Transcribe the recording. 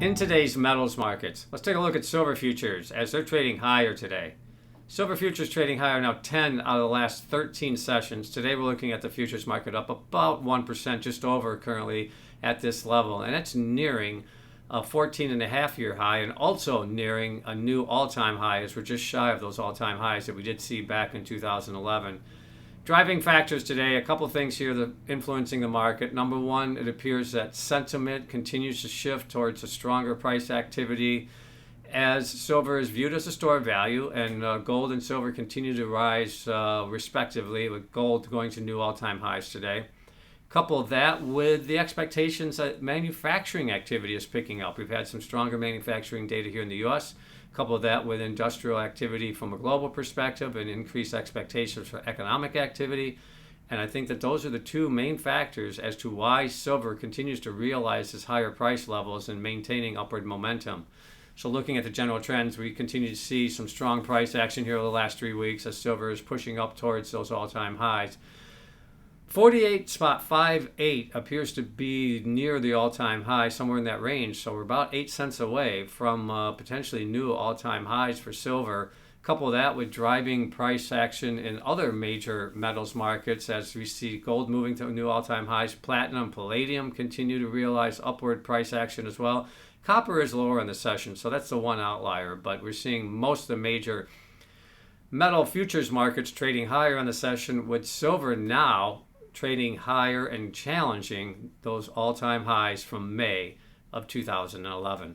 In today's metals markets, let's take a look at silver futures as they're trading higher today. Silver futures trading higher now 10 out of the last 13 sessions. Today we're looking at the futures market up about 1%, just over currently at this level. And it's nearing a 14.5-year high and also nearing a new all-time high as we're just shy of those all-time highs that we did see back in 2011. Driving factors today, a couple of things here that are influencing the market. Number one, it appears that sentiment continues to shift towards a stronger price activity as silver is viewed as a store of value, and gold and silver continue to rise respectively, with gold going to new all-time highs today. Couple that with the expectations that manufacturing activity is picking up. We've had some stronger manufacturing data here in the U.S. Couple that with industrial activity from a global perspective and increased expectations for economic activity. And I think that those are the two main factors as to why silver continues to realize its higher price levels and maintaining upward momentum. So looking at the general trends, we continue to see some strong price action here over the last 3 weeks as silver is pushing up towards those all-time highs. 48.58 appears to be near the all-time high, somewhere in that range. So we're about 8 cents away from potentially new all-time highs for silver. Couple that with driving price action in other major metals markets as we see gold moving to new all-time highs. Platinum, palladium continue to realize upward price action as well. Copper is lower in the session, so that's the one outlier. But we're seeing most of the major metal futures markets trading higher on the session, with silver now trading higher and challenging those all-time highs from May of 2011.